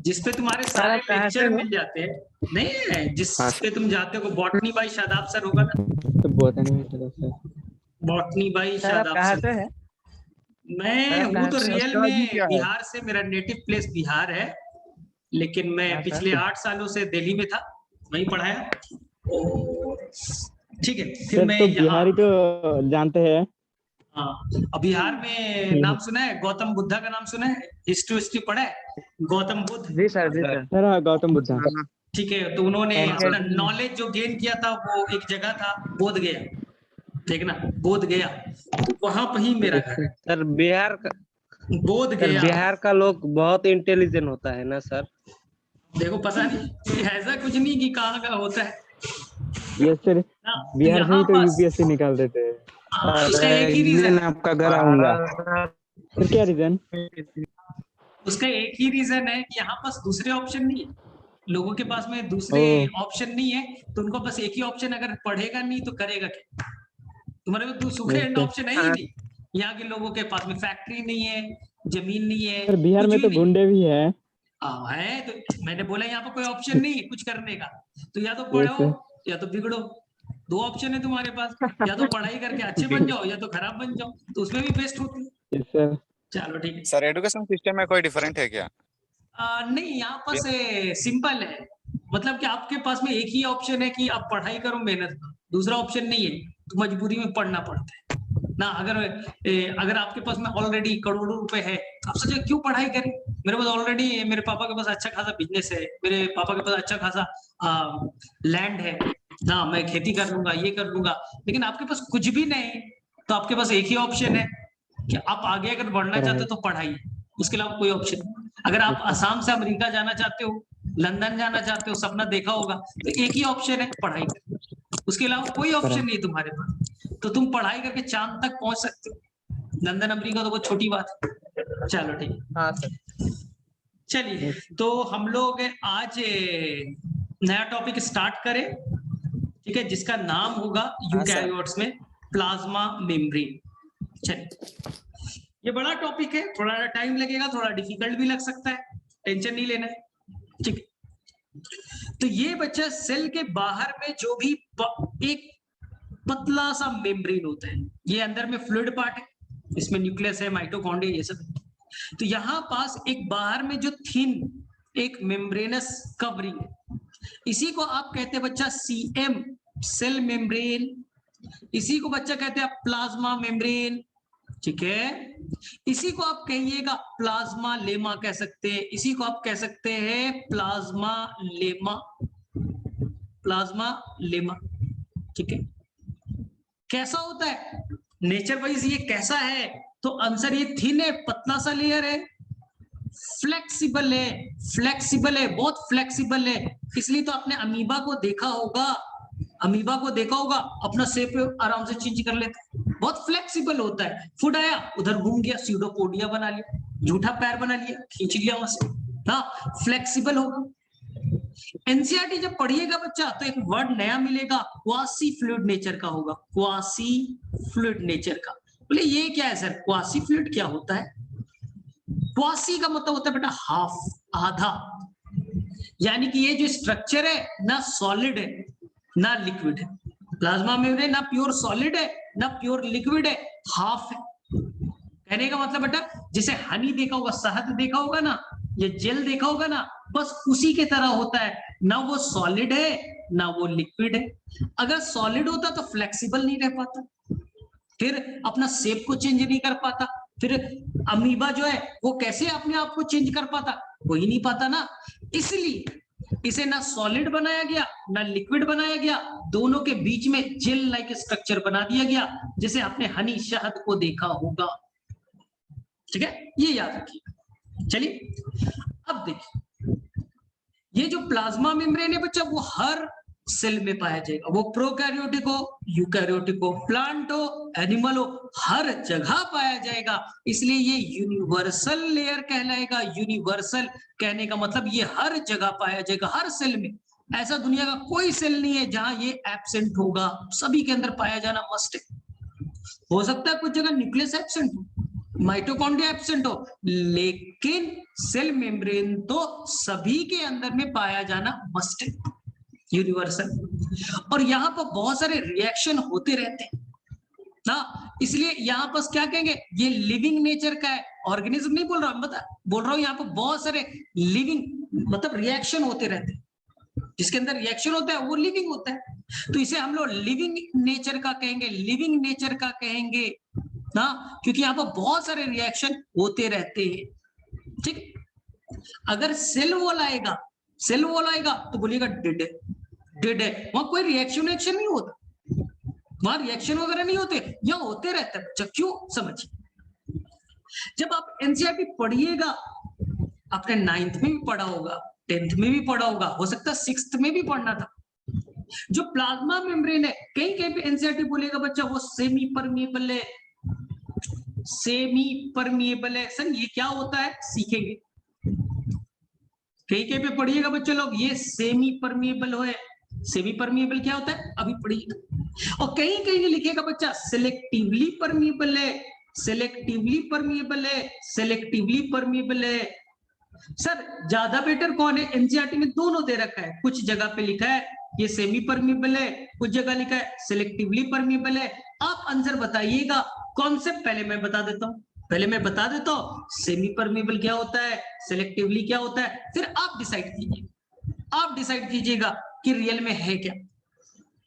जिसपे तुम्हारे सर सारे आप कहाँ से लेक्चर हो? मिल जाते हैं। नहीं है जिस हाँ पे तुम जाते हो, बॉटनी बाई शादाब सर होगा ना, तो बहुत नहीं सर। बॉटनी बाई सर आप शादाब कहाँ सर। से है? मैं आप हूँ कहाँ तो से? रियल उस्ताद जी में क्या है? बिहार से, मेरा नेटिव प्लेस बिहार है, लेकिन मैं हाँ, सर। पिछले 8 सालों से दिल्ली में था, वहीं पढ़ाया। और ठीक है, फिर सर मैं तो यहाँ, बिहारी तो जानते हैं। हाँ, अब बिहार में नाम सुना है, गौतम बुद्धा का नाम सुना है? हिस्ट्री पढ़ा है गौतम बुद्ध? जी सर, जी सर। सर हाँ, गौतम बुद्धा। हाँ, ठीक है, तो उन्होंने एनके अपना नॉलेज जो गेन किया था वो एक जगह था बोध गया, ठीक ना, बोध गया, तो वहां पर ही मेरा घर है, सर बिहार का बोध सर गया। बिहार का लोग बहुत इंटेलिजेंट होता है ना सर। देखो पता नहीं ऐसा कुछ नहीं कि कहाँ का होता है ये सर ना, तो बिहार से यहाँ ही तो पास यूपीएससी निकाल देते हैं। उसका एक ही एक रीजन दिन है, आपका घर आऊंगा। सर क्या रीजन? उसका एक ही रीजन है कि यहाँ पास दूसरे ऑप्शन नहीं है, लोगों के पास में दूसरे ओह। ऑप्शन नहीं है, तो उनको बस एक ही ऑप्शन, अगर पढ़ेगा नहीं तो करेगा क्या? तुम्हारे पास दूसरे यस सर। ऑप्शन है ही नहीं। यहाँ के लोगों के पास में फैक्ट्री नहीं है, जमीन नहीं है, सर बिहार कुछ में भी तो नहीं गुंडे भी है। है। तो मैंने बोला यहाँ पर कोई ऑप्शन नहीं है कुछ करने का, तो या तो यस पढ़ो सर। या तो बिगड़ो, दो ऑप्शन है तुम्हारे पास, या तो पढ़ाई करके अच्छे बन जाओ या तो खराब बन जाओ, तो उसमें भी बेस्ट होती है। Yes sir. चलो ठीक है। सर एजुकेशन सिस्टम में कोई डिफरेंट है क्या? नहीं, यहाँ पास सिंपल है, मतलब कि आपके पास में एक ही ऑप्शन है कि आप पढ़ाई करो, मेहनत करो, दूसरा ऑप्शन नहीं है, तो मजबूरी में पढ़ना पड़ता है ना। अगर आपके पास में ऑलरेडी करोड़ों रुपए है, तो आप सोचो क्यों पढ़ाई करें। मेरे पास ऑलरेडी, मेरे पापा के पास अच्छा खासा बिजनेस है, मेरे पापा के पास अच्छा खासा लैंड है ना, मैं खेती कर लूंगा, ये कर लूंगा। लेकिन आपके पास कुछ भी नहीं, तो आपके पास एक ही ऑप्शन है कि आप आगे अगर बढ़ना चाहते हो तो पढ़ाई, उसके अलावा कोई ऑप्शन नहीं। अगर आप असम से अमेरिका जाना चाहते हो, लंदन जाना चाहते हो, सपना देखा होगा, तो एक ही ऑप्शन है पढ़ाई करना, उसके अलावा कोई ऑप्शन नहीं है तुम्हारे पास, तो तुम पढ़ाई करके चांद तक पहुंच सकते हो। लंदन अमेरिका तो बहुत छोटी बात है। चलो ठीक है, हाँ सर। चलिए तो हम लोग आज नया टॉपिक स्टार्ट करें, ठीक है, जिसका नाम होगा यूकैरियोट्स में प्लाज्मा मेम्ब्रेन। चलिए, ये बड़ा टॉपिक है, थोड़ा टाइम लगेगा, थोड़ा डिफिकल्ट भी लग सकता है, टेंशन नहीं लेना है, ठीक है। तो ये बच्चा सेल के बाहर में जो भी एक पतला सा मेम्ब्रेन होता है, ये अंदर में फ्लूइड पार्ट है, इसमें न्यूक्लियस है, माइटोकॉन्ड्रिया, ये सब। तो यहाँ पास एक बाहर में जो थिन एक मेम्ब्रेनस कवरिंग है, इसी को आप कहते हैं बच्चा सीएम, सेल मेम्ब्रेन। इसी को बच्चा कहते हैं प्लाज्मा मेम्ब्रेन, ठीक है। इसी को आप कहिएगा प्लाज्मा लेमा कह सकते हैं, इसी को आप कह सकते हैं प्लाज्मा लेमा, प्लाज्मा लेमा, ठीक है। कैसा होता है नेचर वाइज, ये कैसा है? तो आंसर ये थिन है, पतला सा लेयर है, फ्लेक्सिबल है, फ्लेक्सिबल है, बहुत फ्लेक्सिबल है। इसलिए तो आपने अमीबा को देखा होगा, अमीबा को देखा होगा, अपना शेप आराम से चेंज कर लेता है, बहुत फ्लेक्सिबल होता है। फुट आया, उधर घूम गया, स्यूडोपोडिया बना लिया, झूठा पैर बना लिया, खींच लिया वहां से, हाँ, फ्लेक्सिबल होगा। एनसीईआरटी जब पढ़िएगा बच्चा, तो एक वर्ड नया मिलेगा, क्वासी फ्लूइड नेचर का होगा, क्वासी फ्लूइड नेचर का। बोले ये क्या है सर, क्वासी फ्लूइड क्या होता है? क्वासी का मतलब होता है बेटा हाफ, आधा, यानी कि ये जो स्ट्रक्चर है ना सॉलिड है ना लिक्विड है, प्लाज्मा मेम्ब्रेन ना प्योर सॉलिड है ना प्योर लिक्विड है, हाफ है। कहने का मतलब बेटा, जैसे हनी देखा होगा, शहद देखा होगा ना, ये जेल देखा होगा ना, बस उसी के तरह होता है, ना वो सॉलिड है ना वो लिक्विड है। अगर सॉलिड होता तो फ्लेक्सिबल नहीं रह पाता, फिर अपना शेप को चेंज नहीं कर पाता, फिर अमीबा जो है वो कैसे अपने आप को चेंज कर पाता, हो ही नहीं पाता ना। इसलिए इसे ना सॉलिड बनाया गया ना लिक्विड बनाया गया, दोनों के बीच में जेल लाइक स्ट्रक्चर बना दिया गया, जैसे आपने हनी शहद को देखा होगा, ठीक है, ये याद रखिए। चलिए अब देखिए, ये जो प्लाज्मा मेम्ब्रेन है बच्चा, वो हर सेल में पाया जाएगा, वो प्रोकैरियोटिक हो, यूकैरियोटिक हो, प्लांट हो, एनिमल हो, हर जगह पाया जाएगा। इसलिए ये यूनिवर्सल लेयर कहलाएगा। यूनिवर्सल कहने का मतलब ये हर जगह पाया जाएगा, हर सेल में। ऐसा दुनिया का कोई सेल नहीं है जहां ये एब्सेंट होगा, सभी के अंदर पाया जाना मस्ट है। हो सकता है कुछ जगह न्यूक्लियस एब्सेंट हो, माइटोकॉन्ड्रिया एब्सेंट हो, लेकिन सेल मेम्ब्रेन तो सभी के अंदर में पाया जाना मस्ट है, यूनिवर्सल। और यहाँ पर बहुत सारे रिएक्शन होते रहते हैं ना, इसलिए यहाँ पर क्या कहेंगे, ये लिविंग नेचर का है, ऑर्गेनिज्म नहीं बोल रहा हूँ, बोल रहा हूँ यहाँ पर बहुत सारे लिविंग मतलब रिएक्शन होते रहते हैं, जिसके अंदर रिएक्शन होता है वो लिविंग होता है, तो इसे हम लोग लिविंग नेचर का कहेंगे, लिविंग नेचर का कहेंगे ना, क्योंकि यहाँ पर बहुत सारे रिएक्शन होते रहते हैं। ठीक, अगर सेल वॉल आएगा तो बोलिएगा डेड है, डेड है, वहां कोई रिएक्शन नहीं होता, वहां रिएक्शन वगैरह नहीं होते, यहाँ होते रहते हैं बच्चा। क्यों, समझिए, जब आप एनसीईआरटी पढ़िएगा, आपने 9th में भी पढ़ा होगा, 10th में भी पढ़ा होगा, हो सकता है 6th में भी पढ़ना था, जो प्लाज्मा मेम्ब्रेन है, कहीं कहीं पे एनसीईआरटी बोलेगा बच्चा वो सेमी परमिएबल है, सेमी परमिएबल है। सर ये क्या होता है, सीखेंगे, कहीं कहीं पे पढ़िएगा बच्चे लोग, ये सेमी परमिएबल है, सेमी परमिएबल क्या होता है अभी पढ़िएगा। और कहीं कहीं लिखेगा बच्चा सिलेक्टिवली परमिएबल है, सिलेक्टिवली परमिएबल है, सिलेक्टिवली परमिएबल है। सर ज्यादा बेटर कौन है, एनसीईआरटी में दोनों दे रखा है, कुछ जगह पे लिखा है ये सेमी परमिएबल है, कुछ जगह लिखा है सिलेक्टिवली परमिएबल है। आप आंसर बताइएगा, कॉन्सेप्ट पहले मैं बता देता हूं, सेमी परमिएबल क्या होता है, सिलेक्टिवली क्या होता है, फिर आप डिसाइड कीजिएगा कि रियल में है क्या।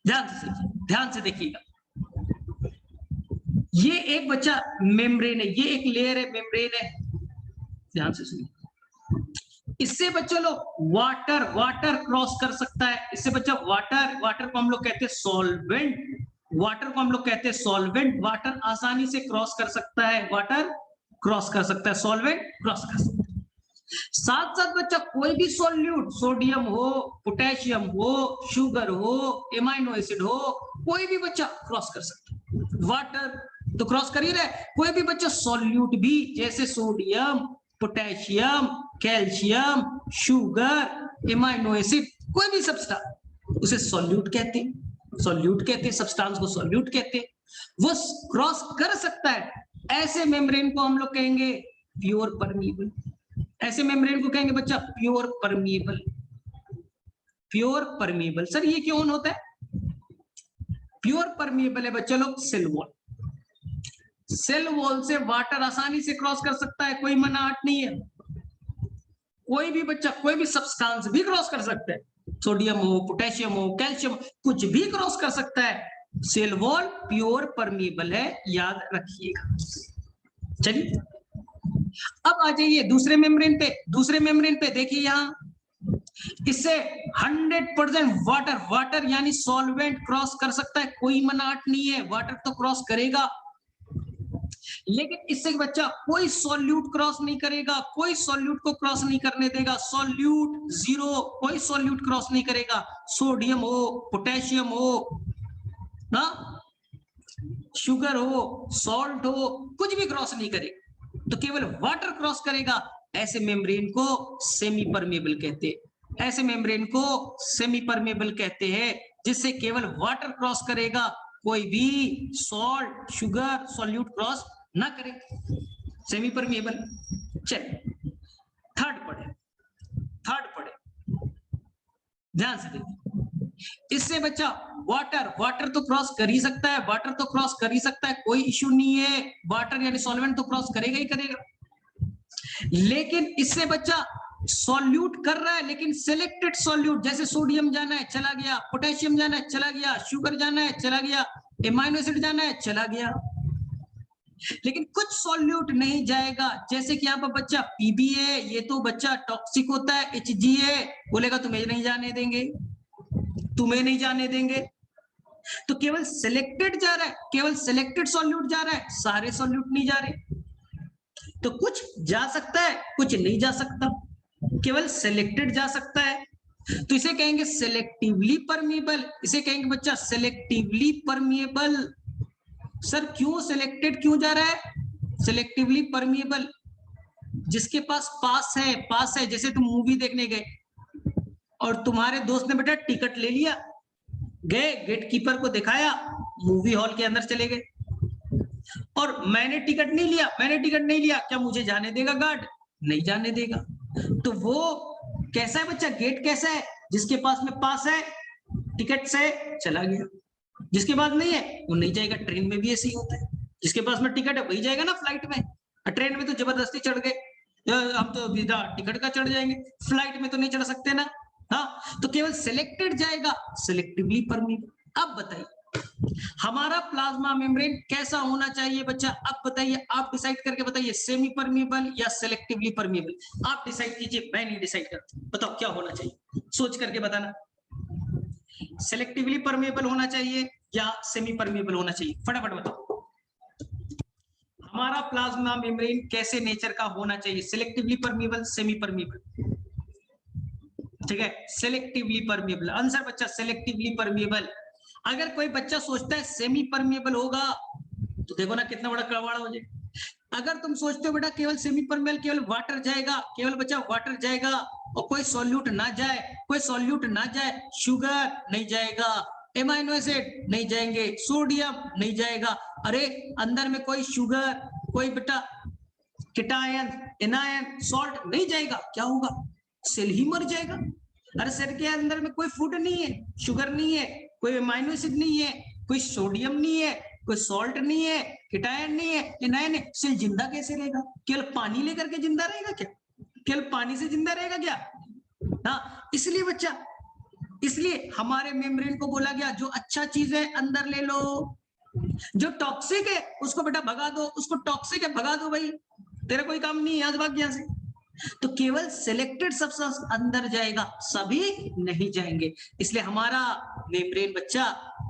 ध्यान से देखिएगा, ये एक बच्चा मेम्ब्रेन है, ये एक लेयर है, मेम्ब्रेन है, ध्यान से सुनिए, इससे बच्चा लोग वाटर क्रॉस कर सकता है, इससे बच्चा वाटर को हम लोग कहते हैं सॉल्वेंट, वाटर आसानी से क्रॉस कर सकता है, सॉल्वेंट क्रॉस कर सकता है। साथ साथ बच्चा कोई भी सॉल्यूट, सोडियम हो, पोटेशियम हो, शुगर हो, एमाइनो एसिड हो, कोई भी बच्चा क्रॉस कर सकता है। वाटर तो क्रॉस कर ही रहा है, कोई भी बच्चा सॉल्यूट भी, जैसे sodium, potassium, calcium, sugar, amino acid, कोई भी सब्सटेंस, उसे सॉल्यूट कहते हैं, सब्सटेंस को सॉल्यूट कहते हैं, वो क्रॉस कर सकता है। ऐसे मेम्ब्रेन को हम लोग कहेंगे प्योर परमिएबल, ऐसे मेम्ब्रेन को कहेंगे बच्चा प्योर परमिएबल। सर ये क्यों होता है प्योर परमिएबल है बच्चा लोग, सेल वॉल से वाटर आसानी से क्रॉस कर सकता है, कोई मनाहट नहीं है, कोई भी बच्चा कोई भी सब्सटेंस भी क्रॉस कर सकता है, सोडियम हो, पोटेशियम हो, कैल्शियम, कुछ भी क्रॉस कर सकता है। सेल वॉल प्योर परमिएबल है, याद रखिएगा। चलिए अब आ जाइए दूसरे मेम्ब्रेन पे देखिए, यहां इससे 100% वाटर यानी सॉल्वेंट क्रॉस कर सकता है, कोई मनाहट नहीं है, वाटर तो क्रॉस करेगा, लेकिन इससे बच्चा कोई सॉल्यूट क्रॉस नहीं करेगा, कोई सॉल्यूट को क्रॉस नहीं करने देगा, सॉल्यूट जीरो, कोई सॉल्यूट क्रॉस नहीं करेगा, सोडियम हो, पोटेशियम हो ना, शुगर हो, सॉल्ट हो, कुछ भी क्रॉस नहीं करेगा, तो केवल वाटर क्रॉस करेगा। ऐसे मेम्ब्रेन को सेमी परमिएबल कहते हैं, जिससे केवल वाटर क्रॉस करेगा, कोई भी सॉल्ट, शुगर, सॉल्यूट क्रॉस ना करे, सेमी परमिएबल। चलिए थर्ड पढ़े, ध्यान से देखिए, इससे बच्चा वाटर तो क्रॉस कर ही सकता है, कोई इश्यू नहीं है, वाटर यानी सॉल्वेंट तो क्रॉस करेगा ही करेगा, लेकिन इससे बच्चा सॉल्यूट कर रहा है, लेकिन सिलेक्टेड सॉल्यूट, जैसे सोडियम जाना है चला गया, पोटेशियम जाना है चला गया, शुगर जाना है चला गया, एमाइनो एसिड जाना है चला गया, लेकिन कुछ सॉल्यूट नहीं जाएगा, जैसे कि यहाँ पर बच्चा पीबी है, ये तो बच्चा टॉक्सिक होता है, एचजी है, बोलेगा तुम्हें नहीं जाने देंगे, तो केवल सिलेक्टेड जा रहा है, केवल सिलेक्टेड सॉल्यूट जा रहा है, सारे सॉल्यूट नहीं जा रहे, तो कुछ जा सकता है, कुछ नहीं जा सकता, केवल सिलेक्टेड जा सकता है, तो इसे कहेंगे सिलेक्टिवली परमिएबल, इसे कहेंगे बच्चा सिलेक्टिवली परमिएबल। सर क्यों सिलेक्टेड क्यों जा रहा है, सिलेक्टिवली परमिएबल, जिसके पास है, जैसे तुम मूवी देखने गए और तुम्हारे दोस्त ने बेटा टिकट ले लिया, गए गेट कीपर को दिखाया, मूवी हॉल के अंदर चले गए, और मैंने टिकट नहीं लिया, मैंने टिकट नहीं लिया, क्या मुझे जाने देगा गार्ड? नहीं जाने देगा। तो वो कैसा है बच्चा, गेट कैसा है, जिसके पास में पास है टिकट से चला गया, जिसके पास नहीं है वो नहीं जाएगा। ट्रेन में भी ऐसे ही होता है, जिसके पास में टिकट है वही जाएगा ना फ्लाइट में। ट्रेन में तो जबरदस्ती चढ़ गए, हम तो बिना टिकट का चढ़ जाएंगे, फ्लाइट में तो नहीं चढ़ सकते ना। हाँ, तो केवल सिलेक्टेड जाएगा, सिलेक्टिवली परमिएबल। अब बताइए हमारा प्लाज्मा मेम्ब्रेन कैसा होना चाहिए बच्चा? अब बताइए, आप डिसाइड करके बताइए, सेमी परमिएबल या सिलेक्टिवली परमिएबल। आप डिसाइड कीजिए, मैं नहीं डिसाइड करता। बताओ क्या होना चाहिए, सोच करके बताना। सिलेक्टिवली परमिएबल होना चाहिए या सेमी परमिएबल होना चाहिए, फटाफट बताओ। हमारा प्लाज्मा मेम्ब्रेन कैसे नेचर का होना चाहिए, सिलेक्टिवली परमिएबल, सेमी परमिएबल? ठीक है, सिलेक्टिवली परमिएबल आंसर बच्चा, सिलेक्टिवली परमिएबल। अगर कोई बच्चा सोचता है सेमी परमिएबल होगा तो देखो ना कितना बड़ा कड़वाड़ा हो जाए। अगर तुम सोचते हो बेटा केवल सेमी परमिएबल, केवल वाटर जाएगा, केवल बच्चा वाटर जाएगा और कोई सॉल्यूट ना जाए, कोई सॉल्यूट ना जाए, शुगर नहीं जाएगा, एमाइनो एसिड नहीं जाएंगे, सोडियम नहीं जाएगा। अरे अंदर में कोई शुगर, कोई बेटा कीटायन, एनायन, सॉल्ट नहीं जाएगा, क्या होगा? सेल ही मर जाएगा। अरे सेल के अंदर में कोई फूड नहीं है, शुगर नहीं है, कोई एमाइनो एसिड नहीं है, कोई सोडियम नहीं है, कोई सॉल्ट नहीं है, कीटायन नहीं है, एनायन है, सेल जिंदा कैसे रहेगा? केवल पानी लेकर के जिंदा रहेगा क्या? केवल पानी से जिंदा रहेगा क्या? हाँ, इसलिए बच्चा, इसलिए हमारे मेम्ब्रेन को बोला गया जो अच्छा चीज है अंदर ले लो, जो टॉक्सिक है उसको बेटा भगा दो, उसको टॉक्सिक है भगा दो भाई, तेरा कोई काम नहीं है, आज भाग यहाँ से। तो केवल सिलेक्टेड सब्सटेंस अंदर जाएगा, सभी नहीं जाएंगे। इसलिए हमारा मेम्ब्रेन बच्चा,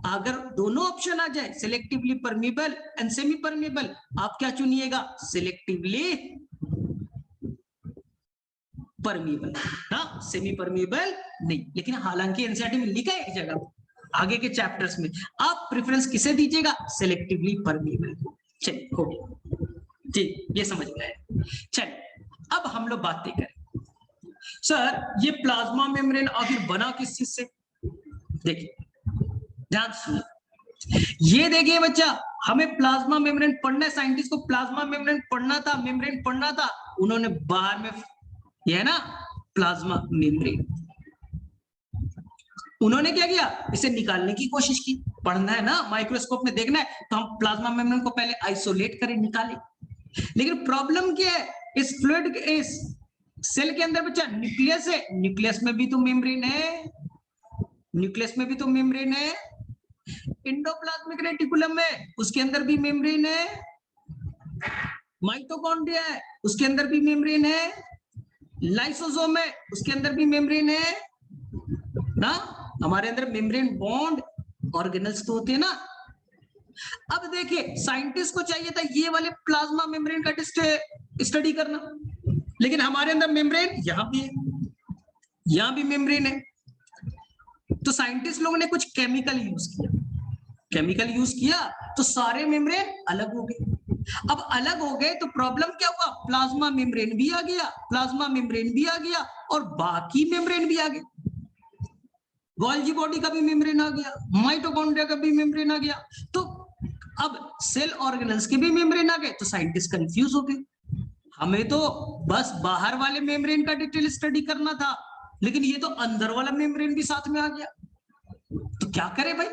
अगर दोनों ऑप्शन आ जाए, selectively permeable and semi permeable, आप क्या चुनिएगा? सिलेक्टिवली परमिएबल, हाँ, सेमी परमिएबल नहीं। लेकिन हालांकि एनसीईआरटी में लिखा है एक जगह, आगे के चैप्टर्स में, आप प्रेफरेंस किसे दीजिएगा? Selectively permeable. चलिए हो गया जी, ये समझ गए। चलिए अब हम लोग बातें करें, सर ये प्लाज्मा मेम्ब्रेन आखिर बना किस चीज से? देखिए ध्यान सुनिए, ये देखिए बच्चा, हमें प्लाज्मा मेम्ब्रेन पढ़ना है, साइंटिस्ट को प्लाज्मा मेम्ब्रेन पढ़ना था, मेम्ब्रेन पढ़ना था, उन्होंने बाहर में ये है ना प्लाज्मा मेम्ब्रेन, उन्होंने क्या किया? इसे निकालने की कोशिश की। पढ़ना है ना, माइक्रोस्कोप में देखना है, तो हम प्लाज्मा मेम्ब्रेन को पहले आइसोलेट करें, निकालें। लेकिन प्रॉब्लम क्या है, इस फ्लूइड के, इस सेल के अंदर बच्चा न्यूक्लियस है, न्यूक्लियस में भी तो मेम्ब्रेन है, न्यूक्लियस में भी तो मेम्ब्रेन है, एंडोप्लाज्मिक रेटिकुलम है, उसके अंदर भी मेम्ब्रेन है, माइटोकॉन्ड्रिया है, उसके अंदर भी मेम्ब्रेन है, लाइसोसोम है, उसके अंदर भी मेम्ब्रेन है ना। हमारे अंदर मेम्ब्रेन बॉन्ड ऑर्गेनल्स तो होते हैं ना। अब देखिए साइंटिस्ट को चाहिए था ये वाले प्लाज्मा मेम्ब्रेन का स्टडी करना, लेकिन हमारे अंदर मेम्ब्रेन यहां भी है, यहां भी मेम्ब्रेन है। तो साइंटिस्ट लोगों ने कुछ केमिकल यूज किया, केमिकल यूज किया तो सारे मेम्ब्रेन अलग हो गए। अब अलग हो गए तो प्रॉब्लम क्या हुआ? प्लाज्मा मेम्ब्रेन भी आ गया, प्लाज्मा मेम्ब्रेन भी आ गया और बाकी मेम्ब्रेन भी आ गए, गोल्जी बॉडी का भी मेम्ब्रेन आ गया, माइटोकॉन्ड्रिया का भी मेम्ब्रेन आ गया, तो अब सेल ऑर्गेनल्स के भी मेम्ब्रेन आ गए। तो साइंटिस्ट कंफ्यूज हो गए, हमें तो बस बाहर वाले मेम्ब्रेन का डिटेल स्टडी करना था, लेकिन ये तो अंदर वाला मेम्ब्रेन भी साथ में आ गया, तो क्या करें भाई?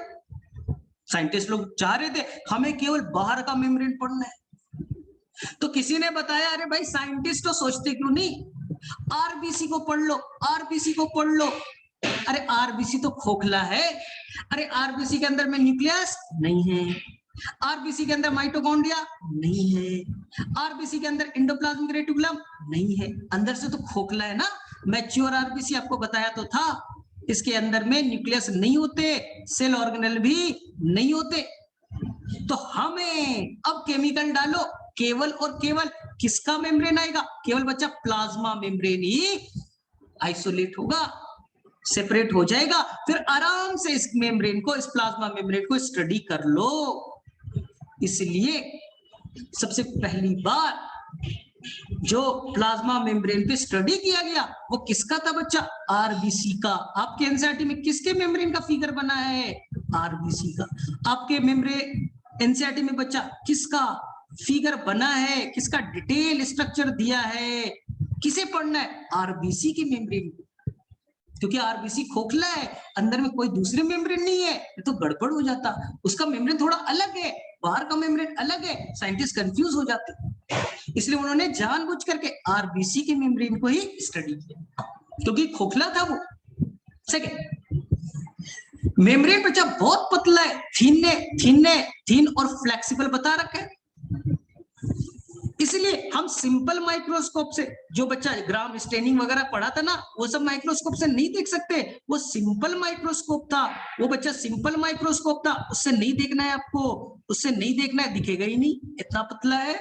साइंटिस्ट लोग चाह रहे थे हमें केवल बाहर का मेम्ब्रेन पढ़ना है, तो किसी ने बताया अरे भाई साइंटिस्ट तो सोचते क्यों नहीं, आरबीसी को पढ़ लो, आरबीसी को पढ़ लो। अरे आरबीसी तो खोखला है, अरे आरबीसी के अंदर में न्यूक्लियस नहीं है, आरबीसी के अंदर माइटोकॉन्ड्रिया नहीं है, आरबीसी के अंदर एंडोप्लाज्मिक रेटिकुलम नहीं है, अंदर से तो खोखला है ना। मैच्योर आरबीसी आपको बताया तो था, इसके अंदर में न्यूक्लियस नहीं होते, सेल ऑर्गेनल भी नहीं होते। तो हमें अब केमिकल डालो, केवल और केवल किसका मेम्ब्रेन आएगा? केवल बच्चा प्लाज्मा मेम्ब्रेन ही आइसोलेट होगा, सेपरेट हो जाएगा, फिर आराम से इस मेम्ब्रेन को, इस प्लाज्मा मेम्ब्रेन को स्टडी कर लो। इसलिए सबसे पहली बार जो प्लाज्मा मेम्ब्रेन पे स्टडी किया गया वो किसका था बच्चा? आरबीसी का। आपके एनसीईआरटी में किसके मेम्ब्रेन का फिगर बना है? आरबीसी का। आपके मेम्ब्रेन एनसीईआरटी में बच्चा किसका? फिगर बना है, किसका डिटेल स्ट्रक्चर दिया है, किसे पढ़ना है, आरबीसी की मेम्ब्रेन, क्योंकि आरबीसी खोखला है, अंदर में कोई दूसरे मेम्ब्रेन नहीं है, तो गड़बड़ हो जाता, उसका मेम्ब्रेन थोड़ा अलग है, बाहर का मेम्ब्रेन अलग है, साइंटिस्ट कंफ्यूज हो जाते। इसलिए उन्होंने जानबूझ करके आरबीसी के मेम्ब्रेन को ही स्टडी किया, क्योंकि खोखला था वो। सेकंड, मेम्ब्रेन बच्चा बहुत पतला है, थीन और फ्लेक्सिबल बता रखा है, इसलिए हम सिंपल माइक्रोस्कोप से, जो बच्चा ग्राम स्टेनिंग वगैरह पढ़ा था ना, वो सब माइक्रोस्कोप से नहीं देख सकते, वो सिंपल माइक्रोस्कोप था, वो बच्चा सिंपल माइक्रोस्कोप था, उससे नहीं देखना है आपको, उससे नहीं देखना है, दिखेगा ही नहीं, इतना पतला है।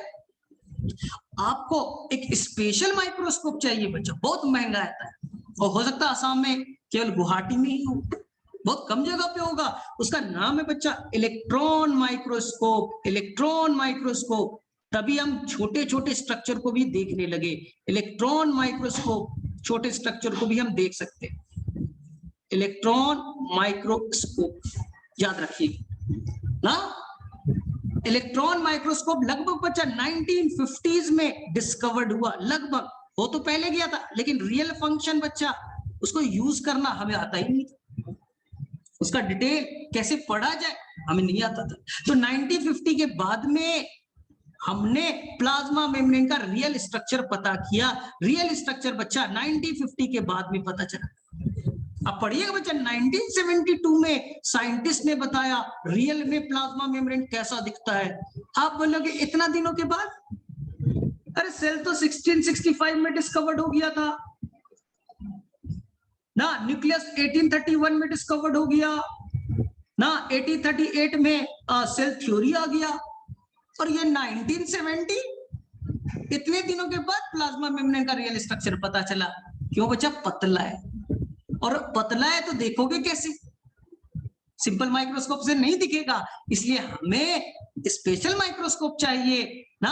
आपको एक स्पेशल माइक्रोस्कोप चाहिए बच्चा, बहुत महंगा आता है, और हो सकता है आसाम में केवल गुवाहाटी में ही हो, बहुत कम जगह पे होगा, उसका नाम है बच्चा इलेक्ट्रॉन माइक्रोस्कोप। इलेक्ट्रॉन माइक्रोस्कोप, तभी हम छोटे छोटे स्ट्रक्चर को भी देखने लगे, इलेक्ट्रॉन माइक्रोस्कोप, छोटे स्ट्रक्चर को भी हम देख सकते हैं, इलेक्ट्रॉन माइक्रोस्कोप याद रखिए ना। इलेक्ट्रॉन माइक्रोस्कोप लगभग बच्चा 1950s में डिस्कवर्ड हुआ, लगभग, वो तो पहले गया था, लेकिन रियल फंक्शन बच्चा उसको यूज करना हमें आता ही नहीं था, उसका डिटेल कैसे पढ़ा जाए हमें नहीं आता था। तो 1950 के बाद में हमने प्लाज्मा मेम्ब्रेन का रियल स्ट्रक्चर पता किया, रियल स्ट्रक्चर बच्चा 1950 के बाद में पता चला। अब पढ़िएगा बच्चा, 1972 में साइंटिस्ट ने बताया रियल में प्लाज्मा मेम्ब्रेन कैसा दिखता है। आप बोलोगे इतना दिनों के बाद, अरे सेल तो 1665 में डिस्कवर्ड हो गया था ना, न्यूक्लियस 1831 में डिस्कवर्ड हो गया ना, 1838 में सेल थ्योरी आ गया, और ये 1970 इतने दिनों के बाद प्लाज्मा मेम्ब्रेन का रियल स्ट्रक्चर पता चला। क्यों बच्चा? पतला है, और पतला है तो देखोगे कैसे, सिंपल माइक्रोस्कोप से नहीं दिखेगा, इसलिए हमें स्पेशल माइक्रोस्कोप चाहिए ना,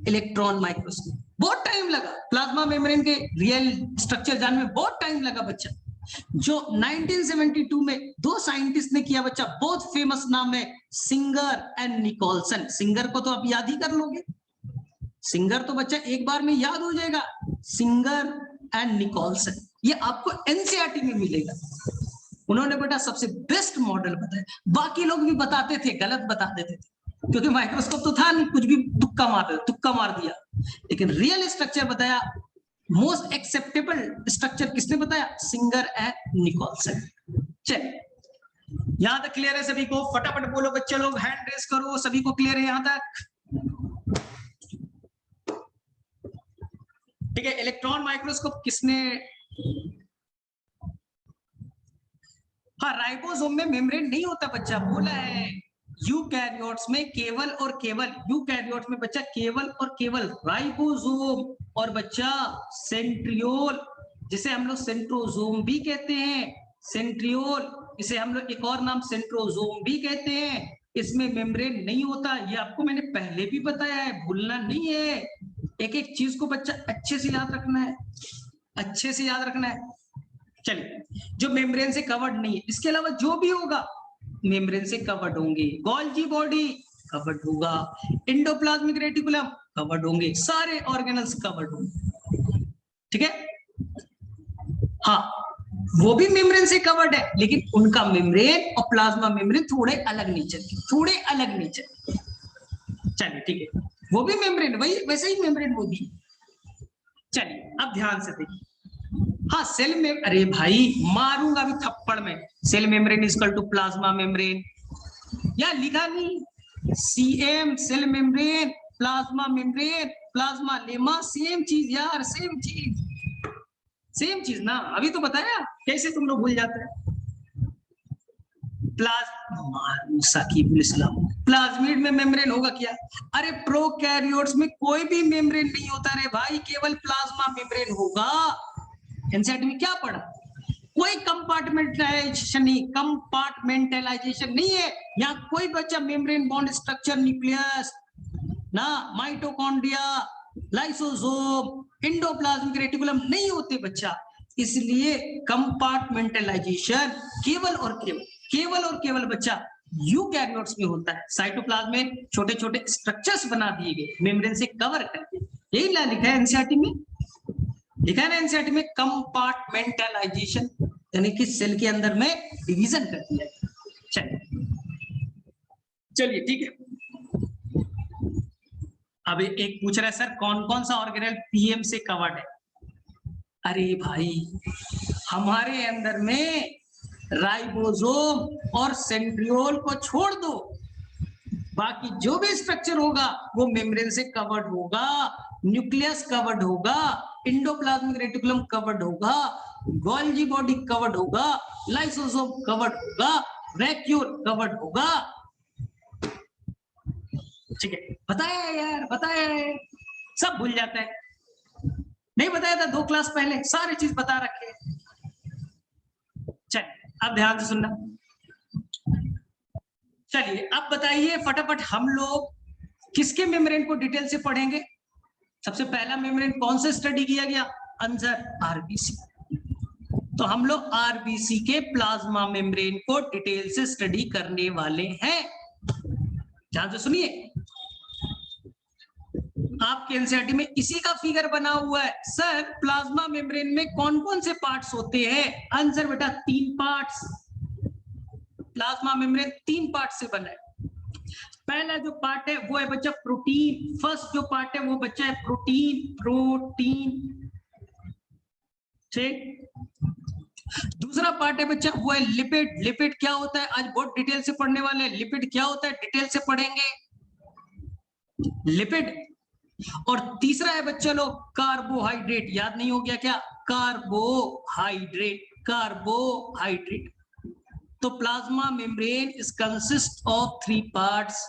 इलेक्ट्रॉन माइक्रोस्कोप। बहुत टाइम लगा प्लाज्मा मेम्ब्रेन के रियल स्ट्रक्चर जानने में, बहुत टाइम लगा बच्चा, जो 1972 में दो साइंटिस्ट ने किया बच्चा, बहुत फेमस नाम है, सिंगर एंड निकोलसन। सिंगर को तो आप याद ही कर लोगे, सिंगर तो बच्चा एक बार में याद हो जाएगा, सिंगर एंड निकोलसन, ये आपको एनसीईआरटी में मिलेगा। उन्होंने बेटा सबसे बेस्ट मॉडल बताया, बाकी लोग भी बताते थे, गलत बता देते थे, क्योंकि माइक्रोस्कोप तो था नहीं, कुछ भी तुक्का मार दिया, लेकिन रियल स्ट्रक्चर बताया, मोस्ट एक्सेप्टेबल स्ट्रक्चर किसने बताया? Singer and Nicolson. चलिए, यहां तक क्लियर है सभी को? फटाफट बोलो बच्चे लोग, हैंड रेस करो, सभी को क्लियर है यहां तक? ठीक है, इलेक्ट्रॉन माइक्रोस्कोप किसने, हाँ, राइबोसोम में मेम्ब्रेन नहीं होता बच्चा, बोला है। यूकैरियोट्स में केवल और केवल, यूकैरियोट्स में बच्चा केवल और केवल राइबोसोम और बच्चा सेंट्रियोल, जिसे हम लोग सेंट्रोसोम भी कहते हैं, सेंट्रियोल, इसे हम लोग एक और नाम सेंट्रोसोम भी कहते हैं, इसमें मेम्ब्रेन नहीं होता। ये आपको मैंने पहले भी बताया है, भूलना नहीं है, एक एक चीज को बच्चा अच्छे से याद रखना है, अच्छे से याद रखना है। चलिए, जो मेम्ब्रेन से कवर्ड नहीं है, इसके अलावा जो भी होगा मेम्ब्रेन से कवर्ड होंगे। गोल्जी बॉडी कवर्ड होगा, एंडोप्लाज्मिक रेटिकुलम कवर्ड होंगे, सारे ऑर्गेनल्स कवर्ड होंगे, ठीक है। हाँ, वो भी मेम्ब्रेन से कवर्ड है, लेकिन उनका मेम्ब्रेन और प्लाज्मा मेम्ब्रेन थोड़े अलग नेचर के, थोड़े अलग नेचर। चलिए ठीक है, वो भी मेम्ब्रेन, वही वैसे ही मेम्ब्रेन वो भी। चलिए अब ध्यान से देखिए, हाँ सेल में, अरे भाई मारूंगा अभी थप्पड़ में, cell membrane is equal to plasma membrane, या लिखा नहीं, CM cell membrane, plasma membrane, plasmalemma, same चीज यार, सेम चीज ना, अभी तो बताया, कैसे तुम लोग भूल जाते हैं। प्लाज्मिड में मेम्ब्रेन होगा क्या? अरे प्रोकैरियोट्स में कोई भी मेम्ब्रेन नहीं होता रे भाई, केवल प्लाज्मा मेम्ब्रेन होगा। एनसीईआरटी में क्या पढ़ा? कोई कंपार्टमेंटलाइजेशन नहीं है यहाँ, कोई बच्चा मेम्ब्रेन बॉन्ड स्ट्रक्चर, न्यूक्लियस ना, माइटोकॉन्ड्रिया, लाइसोसोम, एंडोप्लाज्मिक रेटिकुलम नहीं होते बच्चा, इसलिए कंपार्टमेंटलाइजेशन केवल और केवल बच्चा यूकैरियोट्स में होता है। साइटोप्लाज्म में छोटे छोटे स्ट्रक्चर्स बना दिए गए मेम्ब्रेन से कवर करके। यही लिखा है एनसीईआरटी में, लिखा है ना एनसीईआरटी में, कंपार्टमेंटलाइजेशन, यानी कि सेल के अंदर में डिवीजन कर दिया। चलिए ठीक है। अब एक पूछ रहा है सर कौन कौन सा ऑर्गेनेल पीएम से कवर्ड है। अरे भाई हमारे अंदर में राइबोसोम और सेंट्रियोल को छोड़ दो, बाकी जो भी स्ट्रक्चर होगा वो मेम्ब्रेन से कवर्ड होगा। न्यूक्लियस कवर्ड होगा, एंडोप्लाज्मिक रेटिकुलम कवर्ड होगा, गोल्गी बॉडी कवर्ड होगा, लाइसोसोम कवर्ड होगा, वैक्यूल कवर्ड होगा। ठीक है, बताया यार, बताया है, सब भूल जाता है। नहीं बताया था 2 क्लास पहले, सारी चीज बता रखे। चलिए अब ध्यान से सुनना। चलिए अब बताइए फटाफट, हम लोग किसके मेम्ब्रेन को डिटेल से पढ़ेंगे। सबसे पहला मेम्ब्रेन कौन से स्टडी किया गया, आंसर आरबीसी। तो हम लोग आरबीसी के प्लाज्मा मेम्ब्रेन को डिटेल से स्टडी करने वाले हैं। ध्यान से सुनिए, आपके एनसीईआरटी में इसी का फिगर बना हुआ है। सर प्लाज्मा मेम्ब्रेन में कौन कौन से पार्ट्स होते हैं, आंसर बेटा 3 पार्ट्स। प्लाज्मा मेम्ब्रेन 3 पार्ट से बना है। पहला जो पार्ट है वो है बच्चा प्रोटीन। फर्स्ट जो पार्ट है वो बच्चा है प्रोटीन, प्रोटीन, ठीक। दूसरा पार्ट है बच्चा वो है लिपिड। लिपिड क्या होता है, आज बहुत डिटेल से पढ़ने वाले हैं। लिपिड क्या होता है, डिटेल से पढ़ेंगे लिपिड। और तीसरा है बच्चा लोग कार्बोहाइड्रेट। याद नहीं हो गया क्या, कार्बोहाइड्रेट, कार्बोहाइड्रेट। तो plasma membrane is consist of 3 parts,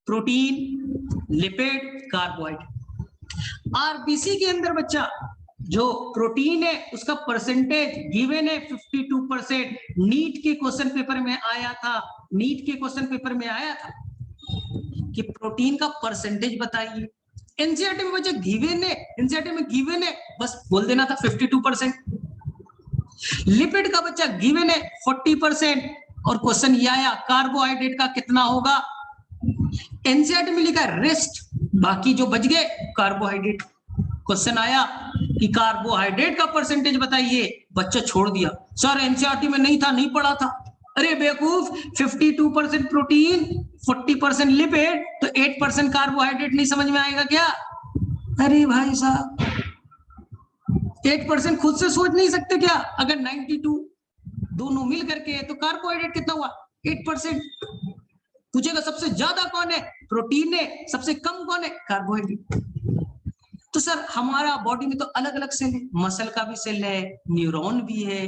protein, lipid, carbohydrate. RBC के अंदर बच्चा जो प्रोटीन है उसका परसेंटेज गिवन है 52%। नीट के क्वेश्चन पेपर में आया था, नीट के क्वेश्चन पेपर में आया था कि प्रोटीन का परसेंटेज बताइए। एनसीईआरटी में बच्चा गिवन है, एनसीईआरटी में गिवन है, बस बोल देना था 52%। लिपिड का बच्चा गिवन है 40%, और क्वेश्चन ये आया कार्बोहाइड्रेट का कितना होगा। एनसीईआरटी में लिखा है रेस्ट, बाकी जो बच गए कार्बोहाइड्रेट। क्वेश्चन आया कि कार्बोहाइड्रेट का परसेंटेज बताइए, बच्चा छोड़ दिया, सर एनसीईआरटी में नहीं था, नहीं पढ़ा था। अरे बेवकूफ, 52% प्रोटीन, 40% लिपिड, तो 8% कार्बोहाइड्रेट नहीं समझ में आएगा क्या। अरे भाई साहब 8% खुद से सोच नहीं सकते क्या, अगर 92 दोनों मिल करके है तो कार्बोहाइड्रेट कितना हुआ 8%। पूछेगा सबसे ज्यादा कौन है, प्रोटीन है, सबसे कम कौन है, कार्बोहाइड्रेट। तो सर हमारा बॉडी में तो अलग अलग सेल है, मसल का भी सेल है, न्यूरॉन भी है,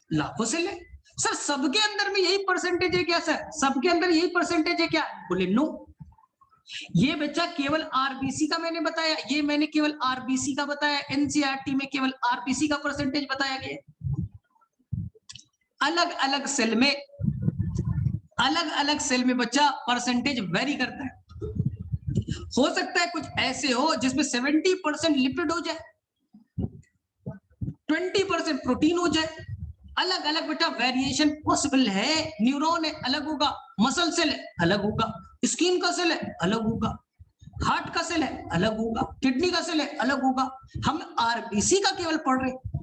लाखों सेल है। सर सबके अंदर में यही परसेंटेज है क्या, सर सबके अंदर यही परसेंटेज है क्या, बोले नो। ये बच्चा केवल आरबीसी का मैंने बताया, ये मैंने केवल आरबीसी का बताया, एनसीईआरटी में केवल आरबीसी का परसेंटेज बताया गया। अलग अलग सेल में, अलग अलग सेल में बच्चा परसेंटेज वेरी करता है। हो सकता है कुछ ऐसे हो जिसमें 70% लिपिड हो जाए, 20% प्रोटीन हो जाए, अलग अलग बेटा वेरिएशन पॉसिबल है। न्यूरॉन है अलग होगा, मसल सेल है अलग होगा, स्किन का सेल है अलग होगा, हार्ट का सेल है अलग होगा, किडनी का सेल है अलग होगा। हम आरबीसी का केवल पढ़ रहे।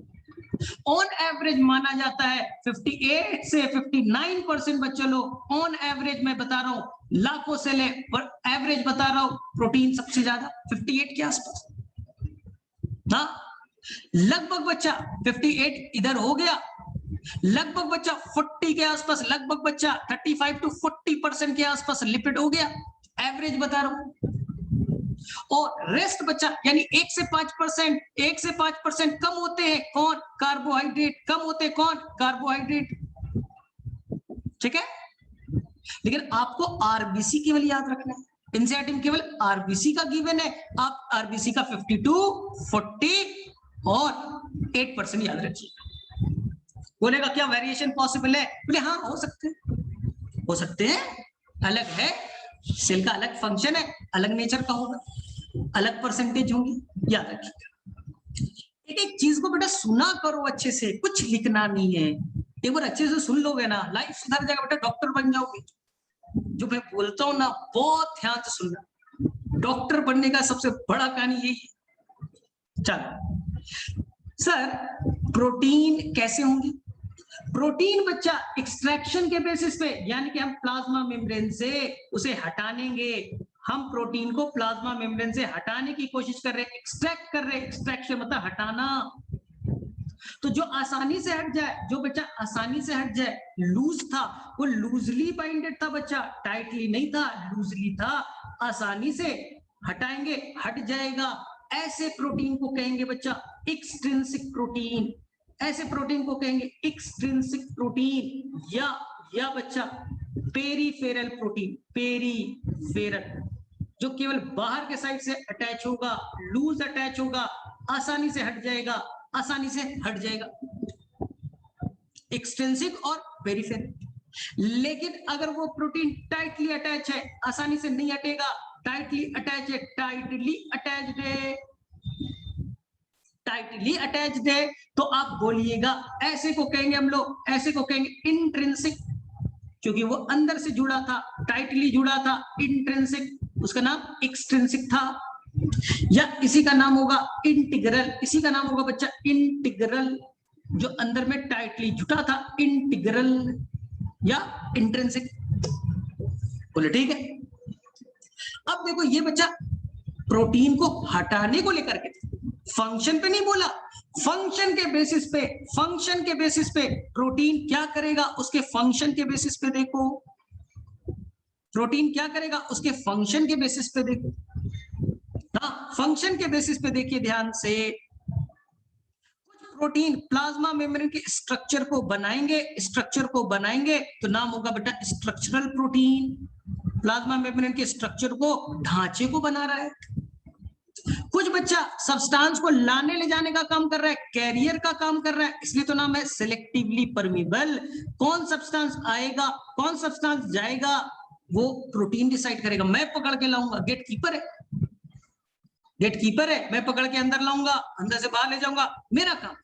ऑन एवरेज माना जाता है 58 से 59% बच्चे लोग, ऑन एवरेज मैं बता रहा हूं, लाखों सेल है पर एवरेज बता रहा हूं, प्रोटीन सबसे ज्यादा 58 के आसपास। हाँ लगभग बच्चा 58 इधर हो गया, लगभग बच्चा 40 के आसपास, लगभग बच्चा 35 to 40% के आसपास लिपिड हो गया, एवरेज बता रहा हूं। और रेस्ट बच्चा यानी 1 से 5%, 1 से 5% कम होते हैं कौन, कार्बोहाइड्रेट, कम होते हैं कौन, कार्बोहाइड्रेट। ठीक है, लेकिन आपको आरबीसी केवल याद रखना है, एनसीईआरटी में केवल आरबीसी का गिवन है। आप आरबीसी का 52, 40 और 8% याद रखिए। बोलेगा क्या वेरिएशन पॉसिबल है, बोले हाँ हो सकते हैं, हो सकते हैं, अलग है, सेल का अलग फंक्शन है, अलग नेचर का होगा, अलग परसेंटेज होंगी, याद रखिएगा। एक एक चीज को बेटा सुना करो अच्छे से, कुछ लिखना नहीं है, एक बार अच्छे से सुन लोगे ना, लाइफ सुधर जाएगा बेटा, डॉक्टर बन जाओगे। जो मैं बोलता हूँ ना, बहुत ध्यान से सुनना, डॉक्टर बनने का सबसे बड़ा कहानी यही है। चलो सर, प्रोटीन कैसे होंगी? प्रोटीन बच्चा एक्सट्रैक्शन के बेसिस पे, यानी कि हम प्लाज्मा मेम्ब्रेन से उसे हटानेंगे। हम प्रोटीन को प्लाज्मा मेम्ब्रेन से हटाने की कोशिश कर रहे हैं, एक्सट्रैक्ट कर रहे हैं। एक्सट्रैक्शन मतलब हटाना। तो जो आसानी से हट जाए, जो बच्चा आसानी से हट जाए, लूज था वो लूजली बाइंडेड था बच्चा, टाइटली नहीं था, लूजली था, आसानी से हटाएंगे, हट जाएगा। ऐसे प्रोटीन को कहेंगे बच्चा एक्सट्रिंसिक प्रोटीन। ऐसे प्रोटीन को कहेंगे एक्सट्रिंसिक प्रोटीन, या बच्चा पेरीफेरल प्रोटीन। पेरीफेरल जो केवल बाहर के साइड से अटैच होगा, लूज अटैच होगा, आसानी से हट जाएगा, आसानी से हट जाएगा। एक्सटेंसिव और पेरिफेरल। लेकिन अगर वो प्रोटीन टाइटली अटैच है, आसानी से नहीं हटेगा, टाइटली अटैच है, टाइटली अटैच्ड है, टाइटली अटैच्ड है, तो आप बोलिएगा ऐसे को कहेंगे हम लोग, ऐसे को कहेंगे इंट्रिंसिक, क्योंकि वो अंदर से जुड़ा था, टाइटली जुड़ा था, इंट्रिंसिक। उसका नाम एक्सट्रिंसिक था। या इसी का नाम होगा इंटीग्रल, इसी का नाम होगा बच्चा इंटीग्रल, जो अंदर में टाइटली जुटा था, इंटीग्रल या इंट्रिंसिक। बोले ठीक है। अब देखो ये बच्चा प्रोटीन को हटाने को लेकर के, फंक्शन पे नहीं बोला, फंक्शन के बेसिस पे, फंक्शन के बेसिस पे प्रोटीन क्या करेगा, उसके फंक्शन के बेसिस पे देखो, प्रोटीन क्या करेगा उसके फंक्शन के बेसिस पे देखो। हाँ, फंक्शन के बेसिस पे देखिए ध्यान से। कुछ प्रोटीन प्लाज्मा मेम्ब्रेन के स्ट्रक्चर को बनाएंगे, स्ट्रक्चर को बनाएंगे तो नाम होगा बेटा स्ट्रक्चरल प्रोटीन। प्लाज्मा मेम्ब्रेन के स्ट्रक्चर को, ढांचे को बना रहा है। कुछ बच्चा सब्सटेंस को लाने ले जाने का काम कर रहा है, कैरियर का काम कर रहा है, इसलिए तो नाम है सिलेक्टिवली परमिबल। कौन सब्सटेंस आएगा, कौन सब्सटेंस जाएगा, वो प्रोटीन डिसाइड करेगा। मैं पकड़ के लाऊंगा, गेट कीपर है, गेट कीपर है, मैं पकड़ के अंदर लाऊंगा, अंदर से बाहर ले जाऊंगा, मेरा काम।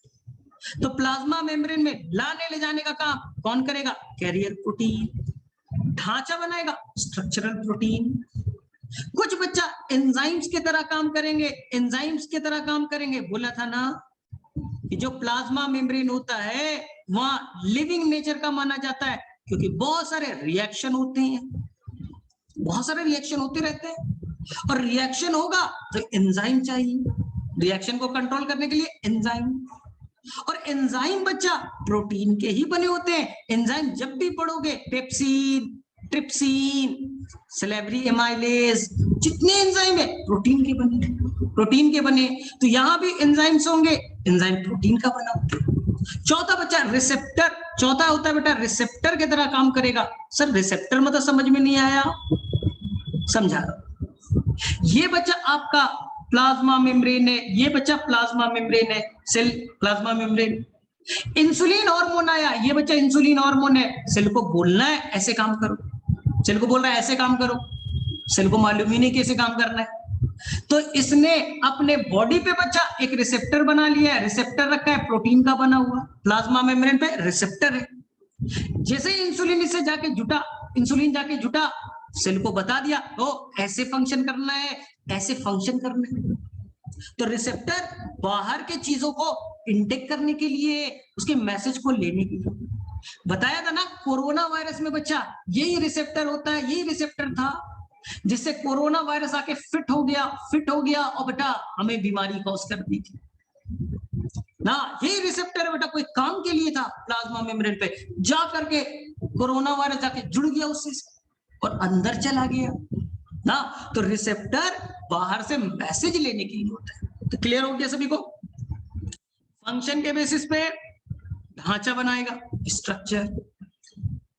तो प्लाज्मा मेम्ब्रेन में लाने ले जाने का काम कौन करेगा, कैरियर प्रोटीन। ढांचा बनाएगा, स्ट्रक्चरल प्रोटीन। कुछ बच्चा एंजाइम्स की तरह काम करेंगे, एंजाइम्स की तरह काम करेंगे। बोला था ना कि जो प्लाज्मा मेम्ब्रेन होता है वहां लिविंग नेचर का माना जाता है, क्योंकि बहुत सारे रिएक्शन होते हैं, बहुत सारे रिएक्शन होते रहते हैं, और रिएक्शन होगा तो एंजाइम चाहिए, रिएक्शन को कंट्रोल करने के लिए एंजाइम। और एंजाइम बच्चा प्रोटीन के ही बने होते हैं। एंजाइम जब भी पढ़ोगे, पेप्सिन, ट्रिप्सिन, सैलिवरी एमाइलेज, जितने एंजाइम है प्रोटीन के बने, प्रोटीन के बने। तो यहां भी एंजाइम्स होंगे, एंजाइम प्रोटीन का बना होता है। चौथा बच्चा रिसेप्टर, चौथा होता है बेटा रिसेप्टर की तरह काम करेगा। सर रिसेप्टर मतलब समझ में नहीं आया, समझा। ये बच्चा आपका प्लाज्मा मेम्ब्रेन है, ये बच्चा प्लाज्मा मेम्ब्रेन है, cell plasma membrane. Insulin hormone आया, ये बच्चा इंसुलिन हार्मोन है, सेल को बोलना है ऐसे काम करो, सेल को बोल रहा है ऐसे काम करो, सेल को मालूम ही नहीं कैसे काम करना है। तो इसने अपने बॉडी पे बच्चा एक रिसेप्टर बना लिया है, रिसेप्टर रखा है प्रोटीन का बना हुआ, प्लाज्मा मेम्ब्रेन पे रिसेप्टर है। जैसे इंसुलिन इससे जाके जुटा, इंसुलिन जाके जुटा, सेल को बता दिया तो ऐसे फंक्शन करना है, ऐसे फंक्शन करना है। तो रिसेप्टर बाहर के चीजों को इंटेक करने के लिए, उसके मैसेज को लेने के लिए। बताया था ना कोरोना वायरस में बच्चा यही रिसेप्टर होता है, यही रिसेप्टर था जिससे कोरोना वायरस आके फिट हो गया और बेटा हमें बीमारी कॉज कर दी थी ना। यही रिसेप्टर बेटा कोई काम के लिए था, प्लाज्मा मेम्ब्रेन पे जा करके कोरोना वायरस जाके जुड़ गया उससे और अंदर चला गया ना। तो रिसेप्टर बाहर से मैसेज लेने के लिए होता है। तो क्लियर हो गया सभी को। फंक्शन के बेसिस पे ढांचा बनाएगा, स्ट्रक्चर,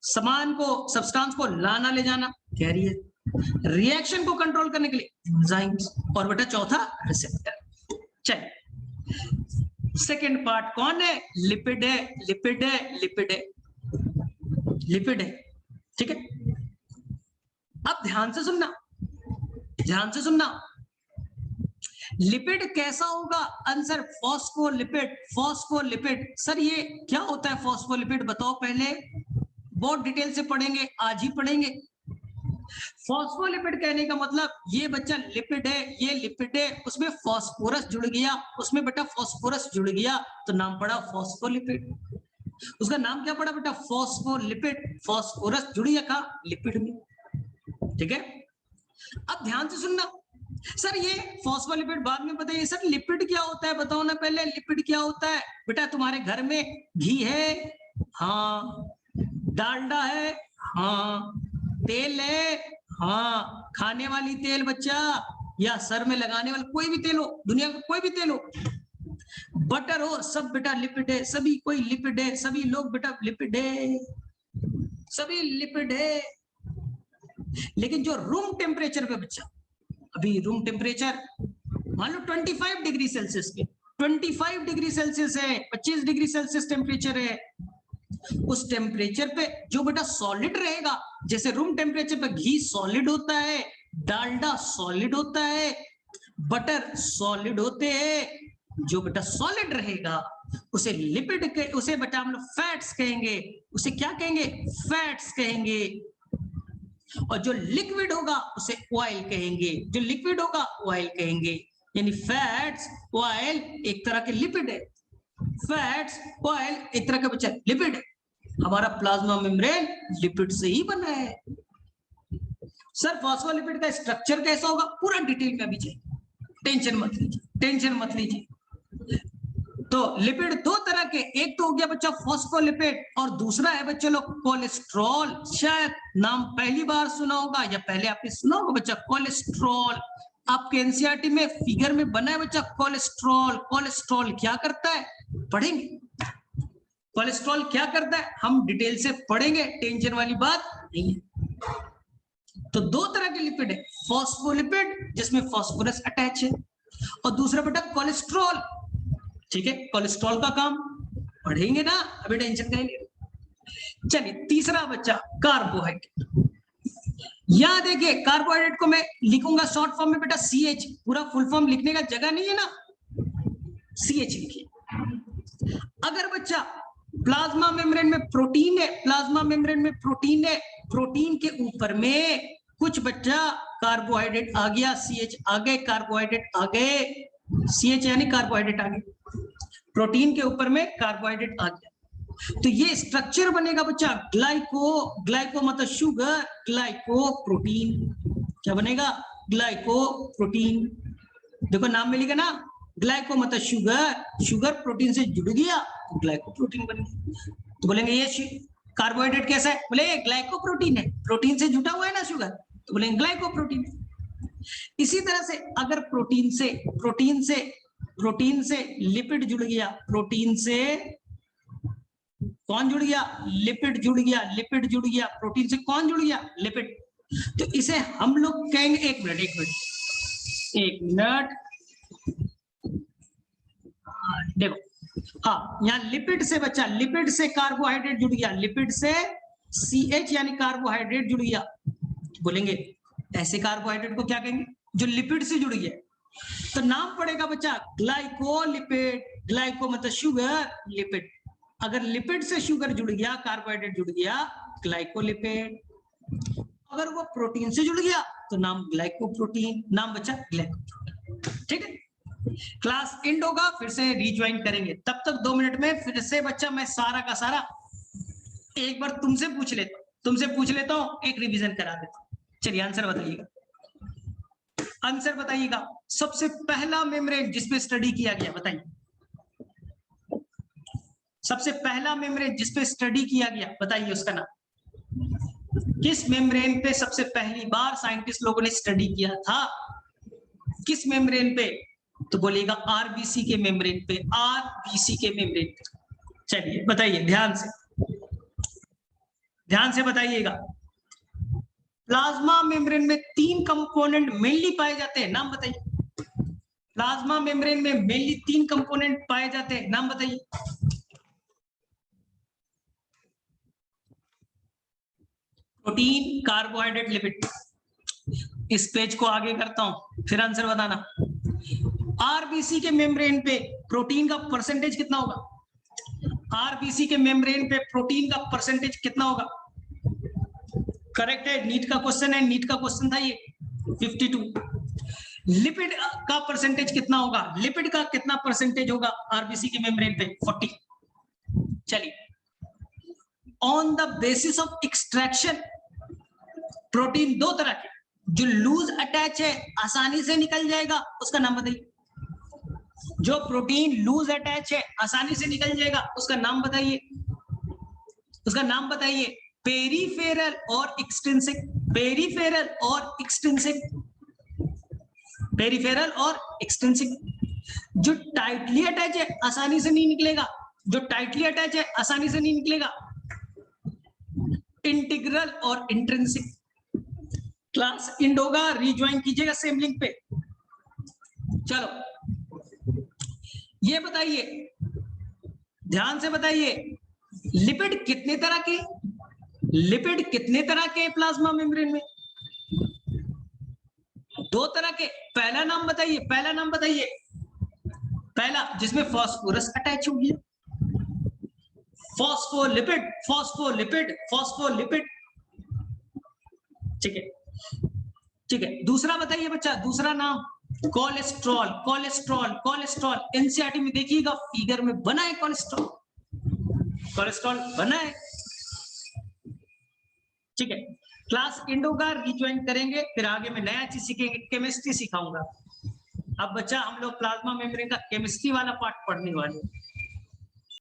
सामान को, सब्सटेंस को लाना ले जाना, कैरियर, रिएक्शन को कंट्रोल करने के लिए एंजाइम्स, और बेटा चौथा रिसेप्टर। चलिए सेकेंड पार्ट कौन है, लिपिड है, लिपिड है, लिपिड है, लिपिड है, ठीक है। अब ध्यान से सुनना, ध्यान से सुनना। लिपिड कैसा होगा? Answer phospholipid. फॉस्फोलिपिड। सर ये क्या होता है फॉस्फोलिपिड, बताओ पहले, बहुत डिटेल से पढ़ेंगे, आज ही पढ़ेंगे। फॉस्फोलिपिड कहने का मतलब ये बच्चा लिपिड है, ये लिपिड है, उसमें फास्फोरस जुड़ गया, उसमें बेटा फास्फोरस जुड़ गया तो नाम पड़ा फॉस्फोलिपिड। उसका नाम क्या पड़ा बेटा? फॉस्फोलिपिड। फास्फोरस जुड़ गया का लिपिड में, ठीक है। अब ध्यान से सुनना, सर ये फॉस्फोलिपिड बाद में बताइए। सर लिपिड क्या होता है बताओ ना पहले, लिपिड क्या होता है? बेटा तुम्हारे घर में घी है, हाँ, डालडा है, हाँ, तेल है, हाँ, खाने वाली तेल बच्चा, या सर में लगाने वाला कोई भी तेल हो, दुनिया का कोई भी तेल हो, बटर हो, सब बेटा लिपिड है, सभी कोई लिपिड है, सभी लोग बेटा लिपिड है, सभी लिपिड है। लेकिन जो रूम टेम्परेचर पे बच्चा, अभी रूम टेम्परेचर मान लो 25 डिग्री सेल्सियस पे, 25 डिग्री सेल्सियस है, 25 डिग्री सेल्सियस टेम्परेचर है, उस टेम्परेचर पे जो बेटा सॉलिड रहेगा, जैसे रूम टेम्परेचर पे घी सॉलिड होता है, डालडा सॉलिड होता है, बटर सॉलिड होते हैं, जो बेटा सॉलिड रहेगा उसे लिपिड के, उसे बेटा हम लोग फैट्स कहेंगे, उसे क्या कहेंगे? फैट्स कहेंगे। और जो लिक्विड होगा उसे ऑयल कहेंगे, जो लिक्विड होगा ऑयल कहेंगे। यानी फैट्स ऑयल एक तरह के लिपिड है, फैट्स ऑयल एक तरह का बच्चा लिपिड है। हमारा प्लाज्मा मेम्ब्रेन लिपिड से ही बना है। सर फॉस्फोलिपिड का स्ट्रक्चर कैसा होगा पूरा डिटेल में अभी चाहिए, टेंशन मत लीजिए, टेंशन मत लीजिए। तो लिपिड दो तरह के, एक तो हो गया बच्चा फॉस्फोलिपिड और दूसरा है बच्चे लोग कोलेस्ट्रॉल। शायद नाम पहली बार सुना होगा या पहले आपने सुना होगा बच्चा कोलेस्ट्रॉल। आपके एनसीईआरटी में फिगर में बना है बच्चा कोलेस्ट्रॉल। कोलेस्ट्रॉल क्या करता है पढ़ेंगे, कोलेस्ट्रॉल क्या करता है हम डिटेल से पढ़ेंगे, टेंशन वाली बात नहीं है। तो दो तरह के लिपिड है, फॉस्फोलिपिड जिसमें फास्फोरस अटैच है, और दूसरा बेटा कोलेस्ट्रॉल, ठीक है। कोलेस्ट्रॉल का काम पढ़ेंगे ना, अभी टेंशन का ही नहीं। चलिए तीसरा बच्चा कार्बोहाइड्रेट। यहां देखिए कार्बोहाइड्रेट को मैं लिखूंगा शॉर्ट फॉर्म में बेटा CH, पूरा फुल फॉर्म लिखने का जगह नहीं है ना, CH लिखिए। अगर बच्चा प्लाज्मा मेम्ब्रेन में प्रोटीन है, प्लाज्मा मेम्ब्रेन में प्रोटीन है, प्रोटीन के ऊपर में कुछ बच्चा कार्बोहाइड्रेट आ गया, CH आ गए, कार्बोहाइड्रेट आ गए, CH यानी कार्बोहाइड्रेट आ गए, प्रोटीन के ऊपर में कार्बोहाइड्रेट आ गया, तो ये स्ट्रक्चर बनेगा बच्चा ग्लाइको, ग्लाइको मतलब शुगर, ग्लाइको प्रोटीन। क्या बनेगा? Glyco protein. देखो नाम में लिखा ना, ग्लाइको मतलब शुगर, शुगर प्रोटीन से जुड़ गया तो ग्लाइको प्रोटीन बन गया। तो बोलेंगे ये कार्बोहाइड्रेट कैसा है? बोले ग्लाइको प्रोटीन है, प्रोटीन से जुटा हुआ है ना शुगर, तो बोलेंगे ग्लाइको प्रोटीन। इसी तरह से अगर प्रोटीन से लिपिड जुड़ गया, प्रोटीन से कौन जुड़ गया? लिपिड जुड़ गया, लिपिड जुड़ गया, प्रोटीन से कौन जुड़ गया? लिपिड। तो इसे हम लोग कहेंगे, एक मिनट देखो, हाँ यहाँ लिपिड से बच्चा, लिपिड से कार्बोहाइड्रेट जुड़ गया, लिपिड से CH यानी कार्बोहाइड्रेट जुड़ गया, बोलेंगे ऐसे कार्बोहाइड्रेट को क्या कहेंगे? जो लिपिड से जुड़ गया, तो नाम पड़ेगा बच्चा ग्लाइकोलिपिड। ग्लाइको मतलब शुगर, लिपिड। अगर लिपिड से शुगर जुड़ गया, कार्बोहाइड्रेट जुड़ गया, ग्लाइकोलिपिड। अगर वो प्रोटीन से जुड़ गया तो नाम ग्लाइकोप्रोटीन, नाम बच्चा ग्लाइकोप्रोटीन। ठीक है, क्लास एंड होगा, फिर से रिज्वाइन करेंगे। तब तक 2 मिनट में फिर से बच्चा मैं सारा का सारा एक बार तुमसे पूछ लेता हूं, एक रिवीजन करा देता हूं। चलिए आंसर बताइएगा, आंसर बताइएगा। सबसे पहला मेम्ब्रेन जिसपे स्टडी किया गया, बताइए सबसे पहला मेम्ब्रेन जिसपे स्टडी किया गया, बताइए उसका नाम। किस मेम्ब्रेन पे सबसे पहली बार साइंटिस्ट लोगों ने स्टडी किया था? किस मेम्ब्रेन पे? तो बोलिएगा RBC के मेम्ब्रेन पे, RBC के मेम्ब्रेन पे। चलिए बताइए ध्यान से बताइएगा। प्लाज्मा मेम्ब्रेन में 3 कंपोनेंट मेनली पाए जाते हैं, नाम बताइए। प्लाज्मा मेम्ब्रेन में मेनली 3 कंपोनेंट पाए जाते हैं, नाम बताइए। Protein, carbohydrate, lipid. इस पेज को आगे करता हूं, फिर आंसर बताना। आरबीसी के मेम्ब्रेन पे प्रोटीन का परसेंटेज कितना होगा? आरबीसी के मेम्ब्रेन पे प्रोटीन का परसेंटेज कितना होगा? करेक्ट है, नीट का क्वेश्चन है, नीट का क्वेश्चन था ये 52। लिपिड का परसेंटेज कितना होगा? लिपिड का कितना परसेंटेज होगा आरबीसी के मेम्ब्रेन पे? 40। चलिए, on the basis of extraction, protein दो तरह के, जो लूज अटैच है आसानी से निकल जाएगा उसका नाम बताइए। जो प्रोटीन लूज अटैच है आसानी से निकल जाएगा उसका नाम बताइए, उसका नाम बताइए। पेरीफेरल और एक्सट्रिंसिक, पेरीफेरल और एक्सट्रिंसिक, पेरीफेरल और एक्सट्रिंसिक। जो टाइटली अटैच है आसानी से नहीं निकलेगा, जो टाइटली अटैच है आसानी से नहीं निकलेगा, इंटीग्रल और इंट्रिंसिक। क्लास इंड होगा, रिज्वाइन कीजिएगा सेम लिंक पे। चलो ये बताइए, ध्यान से बताइए, लिपिड कितने तरह के, लिपिड कितने तरह के प्लाज्मा मेम्ब्रेन में? दो तरह के। पहला नाम बताइए, पहला नाम बताइए। पहला जिसमें फास्फोरस अटैच हो गया, फॉस्फोलिपिड, फॉस्फोलिपिड, फॉस्फोलिपिड। ठीक है, ठीक है। दूसरा बताइए बच्चा, दूसरा नाम कोलेस्ट्रॉल, कोलेस्ट्रॉल, कोलेस्ट्रॉल। एनसीईआरटी में देखिएगा, फिगर में बना है कोलेस्ट्रॉल, कोलेस्ट्रॉल बना है। ठीक है, क्लास इंड होगा, रिज्वाइन करेंगे, फिर आगे में नया चीज सीखेंगे, केमिस्ट्री सिखाऊंगा। अब बच्चा हम लोग प्लाज्मा मेम्ब्रेन का केमिस्ट्री वाला पार्ट पढ़ने वाले हैं।